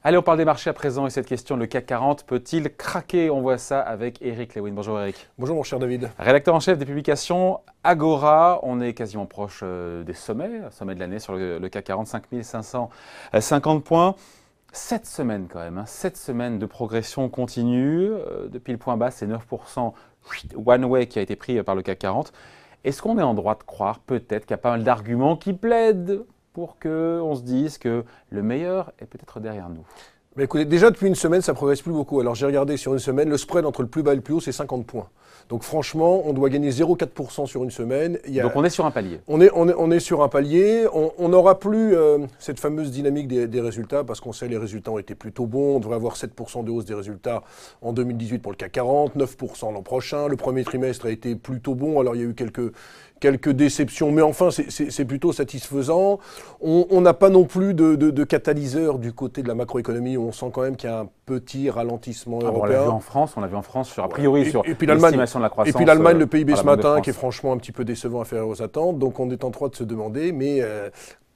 Allez, on parle des marchés à présent et cette question, le CAC 40 peut-il craquer? On voit ça avec Eric Lewin. Bonjour Eric. Bonjour mon cher David. Rédacteur en chef des publications Agora, on est quasiment proche des sommets de l'année sur le CAC 40, 5550 points. 7 semaines quand même, 7 semaines de progression continue. Depuis le point bas, c'est 9% one way qui a été pris par le CAC 40. Est-ce qu'on est en droit de croire peut-être qu'il y a pas mal d'arguments qui plaident pour qu'on se dise que le meilleur est peut-être derrière nous? Mais écoutez, déjà depuis une semaine, ça ne progresse plus beaucoup. Alors j'ai regardé sur une semaine, le spread entre le plus bas et le plus haut, c'est 50 points. Donc franchement, on doit gagner 0,4% sur une semaine. Donc on est sur un palier. On est sur un palier. On n'aura plus cette fameuse dynamique des résultats parce qu'on sait que les résultats ont été plutôt bons. On devrait avoir 7% de hausse des résultats en 2018 pour le CAC 40, 9% l'an prochain. Le premier trimestre a été plutôt bon. Alors il y a eu quelques déceptions, mais enfin c'est plutôt satisfaisant. On n'a pas non plus de catalyseur du côté de la macroéconomie. On sent quand même qu'il y a un petit ralentissement européen. On l'a vu en France, a priori sur l'estimation de la croissance. Et puis l'Allemagne, le PIB ce matin, qui est franchement un petit peu décevant, inférieur aux attentes. Donc on est en droit de se demander, mais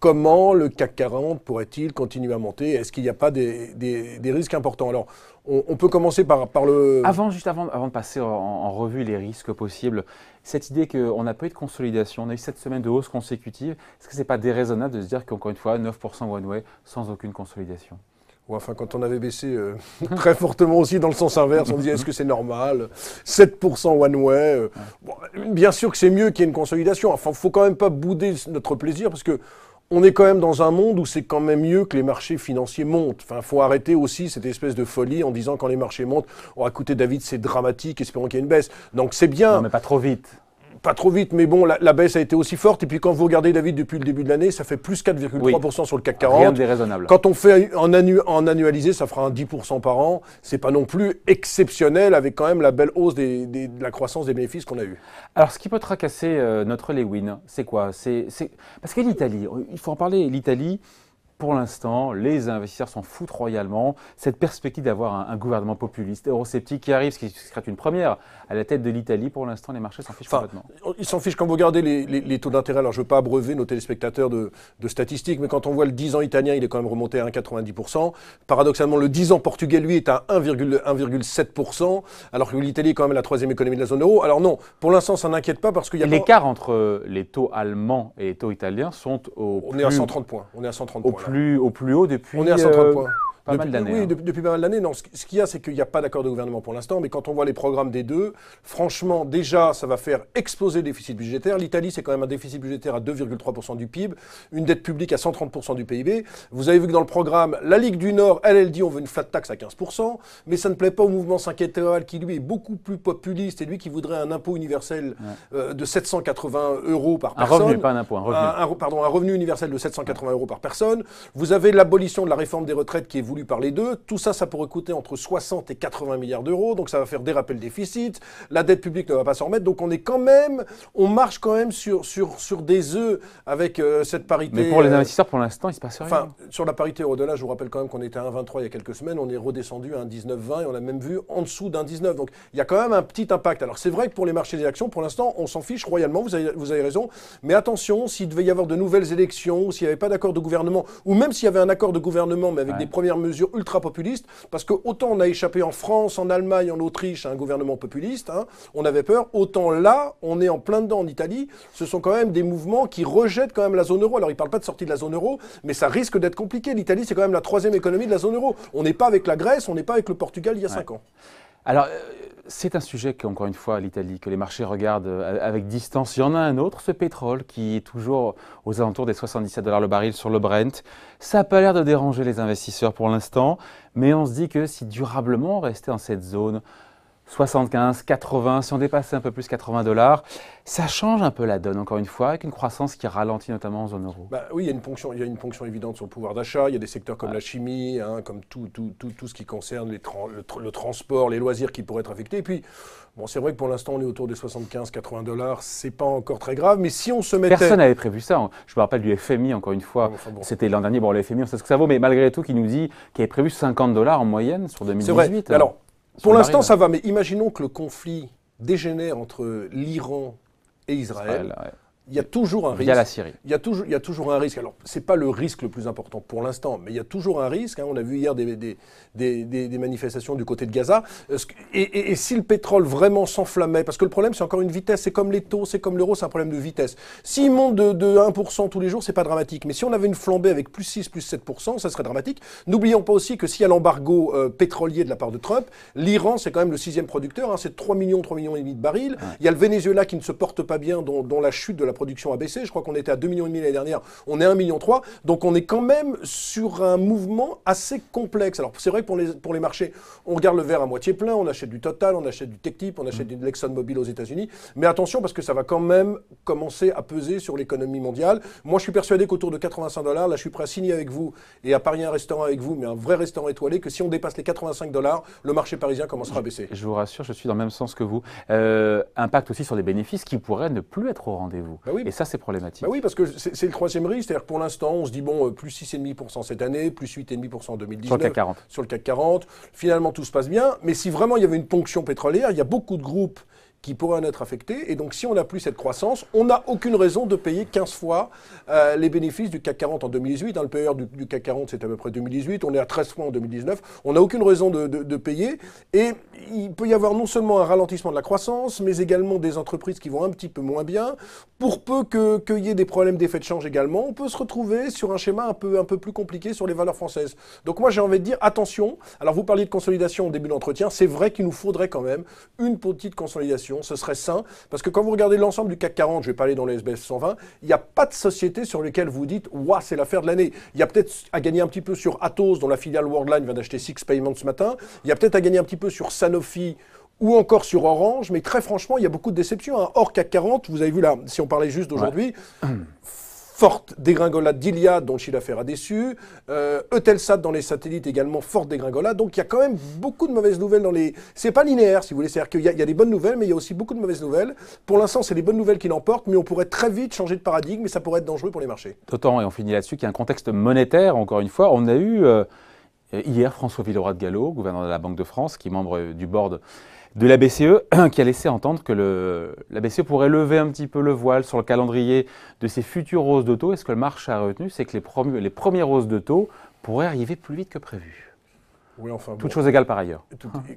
comment le CAC 40 pourrait-il continuer à monter? Est-ce qu'il n'y a pas des risques importants? Alors, on peut commencer par le... Avant de passer en revue les risques possibles, cette idée qu'on n'a pas eu de consolidation, on a eu 7 semaines de hausse consécutive, est-ce que ce n'est pas déraisonnable de se dire qu'encore une fois, 9% one way sans aucune consolidation? Ouais, enfin, quand on avait baissé très fortement aussi dans le sens inverse, on disait est-ce que c'est normal? 7% one way. Bon, bien sûr que c'est mieux qu'il y ait une consolidation. Enfin, il ne faut quand même pas bouder notre plaisir parce que on est quand même dans un monde où c'est quand même mieux que les marchés financiers montent. Enfin, faut arrêter aussi cette espèce de folie en disant quand les marchés montent, oh, écoutez David, c'est dramatique, espérons qu'il y ait une baisse. Donc c'est bien. Non, mais pas trop vite. Pas trop vite, mais bon, la baisse a été aussi forte. Et puis quand vous regardez David depuis le début de l'année, ça fait plus 4,3% sur le CAC 40. Rien de déraisonnable. Quand on fait en annualisé, ça fera un 10% par an. C'est pas non plus exceptionnel avec quand même la belle hausse de la croissance des bénéfices qu'on a eu. Alors ce qui peut tracasser notre Lewin, c'est quoi? Parce que l'Italie, il faut en parler, l'Italie, pour l'instant, les investisseurs s'en foutent royalement. Cette perspective d'avoir un gouvernement populiste, eurosceptique qui arrive, ce qui serait une première à la tête de l'Italie, pour l'instant, les marchés s'en fichent complètement. Ils s'en fichent quand vous regardez les taux d'intérêt. Alors, je ne veux pas abreuver nos téléspectateurs de statistiques, mais quand on voit le 10 ans italien, il est quand même remonté à 1,90%. Paradoxalement, le 10 ans portugais, lui, est à 1,7%, alors que l'Italie est quand même la troisième économie de la zone euro. Alors non, pour l'instant, ça n'inquiète pas parce qu'il y a... L'écart entre les taux allemands et les taux italiens sont On est à 130 points. On est à 130 points. Au plus haut depuis on est à 130 points. Pas mal d'années. Oui, depuis pas mal d'années. Non, ce qu'il y a, c'est qu'il n'y a pas d'accord de gouvernement pour l'instant, mais quand on voit les programmes des deux, franchement, déjà, ça va faire exploser le déficit budgétaire. L'Italie, c'est quand même un déficit budgétaire à 2,3% du PIB, une dette publique à 130% du PIB. Vous avez vu que dans le programme, la Ligue du Nord, elle dit on veut une flat tax à 15%, mais ça ne plaît pas au mouvement 5 étoiles qui, lui, est beaucoup plus populiste et lui qui voudrait un impôt universel de 780 € par personne. Un revenu, pas un impôt, un revenu. Pardon, un revenu universel de 780 € par personne. Vous avez l'abolition de la réforme des retraites qui est voulu par les deux. Tout ça, ça pourrait coûter entre 60 et 80 milliards d'euros. Donc, ça va faire déraper le déficit. La dette publique ne va pas s'en remettre. Donc, on marche quand même sur des œufs avec cette parité. Mais pour les investisseurs, pour l'instant, il ne se passe rien. Enfin, sur la parité euro-dollar, je vous rappelle quand même qu'on était à 1,23 il y a quelques semaines. On est redescendu à 1,1920 et on a même vu en dessous d'1,19. Donc, il y a quand même un petit impact. Alors, c'est vrai que pour les marchés des actions, pour l'instant, on s'en fiche royalement. Vous avez raison. Mais attention, s'il devait y avoir de nouvelles élections, ou s'il n'y avait pas d'accord de gouvernement, ou même s'il y avait un accord de gouvernement, mais avec des premières mesures ultra populistes, parce que autant on a échappé en France, en Allemagne, en Autriche à un gouvernement populiste, on avait peur, autant là, on est en plein dedans en Italie. Ce sont quand même des mouvements qui rejettent quand même la zone euro. Alors, ils ne parlent pas de sortie de la zone euro, mais ça risque d'être compliqué. L'Italie, c'est quand même la troisième économie de la zone euro. On n'est pas avec la Grèce, on n'est pas avec le Portugal il y a 5 ans. Alors, c'est un sujet qu'encore une fois, l'Italie, que les marchés regardent avec distance. Il y en a un autre, ce pétrole, qui est toujours aux alentours des 77 $ le baril sur le Brent. Ça n'a pas l'air de déranger les investisseurs pour l'instant, mais on se dit que si durablement on restait dans cette zone, 75, 80, si on dépassait un peu plus 80 $, ça change un peu la donne, encore une fois, avec une croissance qui ralentit notamment en zone euro. Oui, il y a une ponction évidente sur le pouvoir d'achat. Il y a des secteurs comme la chimie, comme tout ce qui concerne le transport, les loisirs qui pourraient être affectés. Et puis, bon, c'est vrai que pour l'instant, on est autour des 75, 80 $. C'est pas encore très grave, mais si on se mettait... Personne n'avait prévu ça. Je me rappelle du FMI, encore une fois. C'était l'an dernier. Bon, le FMI, on sait ce que ça vaut, mais malgré tout, qui nous dit qu'il avait prévu 50 $ en moyenne sur 2018. C'est vrai. Alors, pour l'instant, ça va, mais imaginons que le conflit dégénère entre l'Iran et Israël. Il y a toujours un risque. Via la Syrie. Il y a toujours un risque. Alors, ce n'est pas le risque le plus important pour l'instant, mais il y a toujours un risque. On a vu hier des manifestations du côté de Gaza. Et si le pétrole vraiment s'enflammait, parce que le problème, c'est encore une vitesse, c'est comme les taux, c'est comme l'euro, c'est un problème de vitesse. S'il monte de 1% tous les jours, c'est pas dramatique. Mais si on avait une flambée avec plus 6, plus 7%, ça serait dramatique. N'oublions pas aussi que s'il y a l'embargo pétrolier de la part de Trump, l'Iran, c'est quand même le 6e producteur. C'est 3 millions et demi de barils. Ouais. Il y a le Venezuela qui ne se porte pas bien, dont la chute de la production a baissé. Je crois qu'on était à 2,5 millions l'année dernière. On est à 1,3 million. Donc on est quand même sur un mouvement assez complexe. Alors c'est vrai que pour les marchés, on regarde le verre à moitié plein. On achète du Total, on achète du Technip, on achète du ExxonMobil aux États-Unis. Mais attention parce que ça va quand même commencer à peser sur l'économie mondiale. Moi je suis persuadé qu'autour de $85, là je suis prêt à signer avec vous et à parier un restaurant avec vous, mais un vrai restaurant étoilé, que si on dépasse les $85, le marché parisien commencera à baisser. Je vous rassure, je suis dans le même sens que vous. Impact aussi sur les bénéfices qui pourraient ne plus être au rendez-vous. Bah oui. Et ça c'est problématique. Bah oui, parce que c'est le troisième risque. C'est-à-dire que pour l'instant, on se dit, bon, plus 6,5% cette année, plus 8,5% en 2019. Sur le CAC 40. Sur le CAC 40. Finalement, tout se passe bien. Mais si vraiment il y avait une ponction pétrolière, il y a beaucoup de groupes qui pourraient en être affectés. Et donc, si on n'a plus cette croissance, on n'a aucune raison de payer 15 fois les bénéfices du CAC 40 en 2018. Le PER du CAC 40, c'est à peu près 2018. On est à 13 fois en 2019. On n'a aucune raison de payer. Et il peut y avoir non seulement un ralentissement de la croissance, mais également des entreprises qui vont un petit peu moins bien. Pour peu qu'il y ait des problèmes d'effet de change également, on peut se retrouver sur un schéma un peu plus compliqué sur les valeurs françaises. Donc moi, j'ai envie de dire, attention. Alors, vous parliez de consolidation au début de l'entretien. C'est vrai qu'il nous faudrait quand même une petite consolidation. Ce serait sain, parce que quand vous regardez l'ensemble du CAC 40, je vais pas aller dans les SBF 120, il n'y a pas de société sur lesquelles vous dites « Ouah, c'est l'affaire de l'année ». Il y a peut-être à gagner un petit peu sur Atos, dont la filiale Worldline vient d'acheter Six Payments ce matin. Il y a peut-être à gagner un petit peu sur Sanofi ou encore sur Orange, mais très franchement, il y a beaucoup de déceptions. Hors CAC 40, vous avez vu là, si on parlait juste d'aujourd'hui, forte dégringolade d'Iliad, dont le chiffre d'affaires a déçu. Eutelsat dans les satellites également, forte dégringolade. Donc il y a quand même beaucoup de mauvaises nouvelles dans les... C'est pas linéaire, si vous voulez. C'est-à-dire qu'il y a des bonnes nouvelles, mais il y a aussi beaucoup de mauvaises nouvelles. Pour l'instant, c'est les bonnes nouvelles qui l'emportent, mais on pourrait très vite changer de paradigme et ça pourrait être dangereux pour les marchés. D'autant, et on finit là-dessus, qu'il y a un contexte monétaire, encore une fois. On a eu hier François Villeroy de Galhau, gouverneur de la Banque de France, qui est membre du board de la BCE, qui a laissé entendre que la BCE pourrait lever un petit peu le voile sur le calendrier de ses futures hausses de taux. Et ce que le marché a retenu, c'est que les premières hausses de taux pourraient arriver plus vite que prévu. Oui, enfin, Toutes choses égales par ailleurs.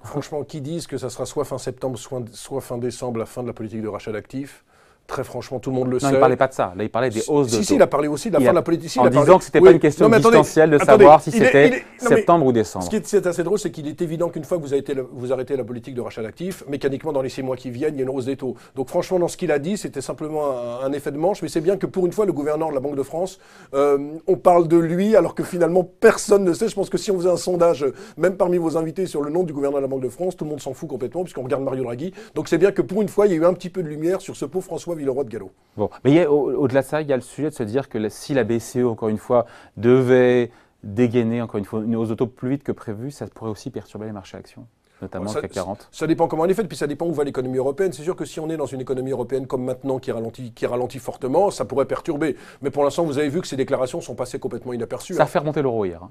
Franchement, qui disent que ça sera soit fin septembre, soit fin décembre, la fin de la politique de rachat d'actifs? Très franchement, tout le monde le sait. Non, il ne parlait pas de ça. Là, il parlait des hausses de taux. Si, il a parlé aussi de la fin de la politique. En disant que ce n'était pas une question distancielle de savoir si c'était septembre ou décembre. Ce qui est assez drôle, c'est qu'il est évident qu'une fois que vous arrêtez la politique de rachat d'actifs, mécaniquement, dans les 6 mois qui viennent, il y a une hausse des taux. Donc franchement, dans ce qu'il a dit, c'était simplement un effet de manche. Mais c'est bien que pour une fois, le gouverneur de la Banque de France, on parle de lui, alors que finalement, personne ne sait. Je pense que si on faisait un sondage, même parmi vos invités, sur le nom du gouverneur de la Banque de France, tout le monde s'en fout complètement, puisqu'on regarde Mario Draghi. Donc c'est bien que pour une fois, il y a eu un petit peu de lumière sur ce pauvre François Villeroy de Galhau. Bon, mais au-delà de ça, il y a le sujet de se dire que si la BCE, encore une fois, devait dégainer encore une fois une hausse de taux plus vite que prévu, ça pourrait aussi perturber les marchés actions, notamment le CAC 40. Ça dépend comment elle est faite, puis ça dépend où va l'économie européenne. C'est sûr que si on est dans une économie européenne comme maintenant qui ralentit fortement, ça pourrait perturber. Mais pour l'instant, vous avez vu que ces déclarations sont passées complètement inaperçues. Ça a fait remonter l'euro hier.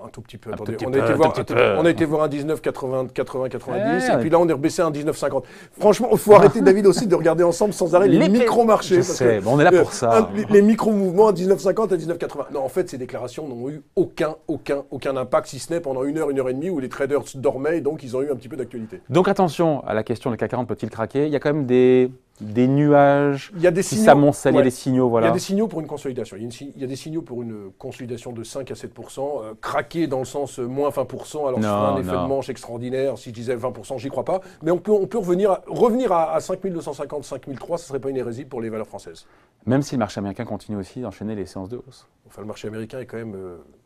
Un tout petit peu, attendez. On a été voir un 19,90, et puis là on est rebaissé à un 19,50. Franchement, il faut arrêter, David, aussi de regarder ensemble sans arrêt les micro-marchés. Je sais, bon, on est là pour ça. Les micro-mouvements à 19,50 à 19,80. Non, en fait, ces déclarations n'ont eu aucun impact, si ce n'est pendant 1 heure et demie où les traders dormaient, et donc ils ont eu un petit peu d'actualité. Donc attention à la question, le CAC 40 peut-il craquer? Il y a quand même des nuages, il y a des signaux, s'amoncellent, il y a des signaux, voilà. Il y a des signaux pour une consolidation. Il y a des signaux pour une consolidation de 5 à 7%. Craquer dans le sens moins 20%, alors ce sera un effet de manche extraordinaire. Si je disais 20%, j'y crois pas. Mais on peut revenir à 5250, 5003, ce ne serait pas une hérésie pour les valeurs françaises. Même si le marché américain continue aussi d'enchaîner les séances de hausse. Enfin, le marché américain est quand même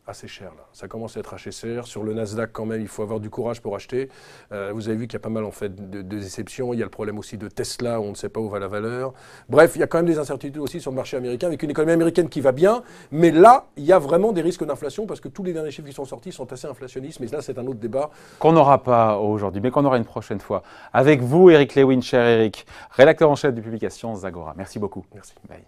assez cher, là. Ça commence à être assez cher. Sur le Nasdaq, quand même, il faut avoir du courage pour acheter. Vous avez vu qu'il y a pas mal, en fait, de déceptions. Il y a le problème aussi de Tesla, où on ne sait pas où va la valeur. Bref, il y a quand même des incertitudes aussi sur le marché américain, avec une économie américaine qui va bien. Mais là, il y a vraiment des risques d'inflation, parce que tous les derniers chiffres qui sont sortis sont assez inflationnistes. Mais là, c'est un autre débat. Qu'on n'aura pas aujourd'hui, mais qu'on aura une prochaine fois. Avec vous, Eric Lewin, cher Eric, rédacteur en chef de publication Zagora. Merci beaucoup. Merci. Bye.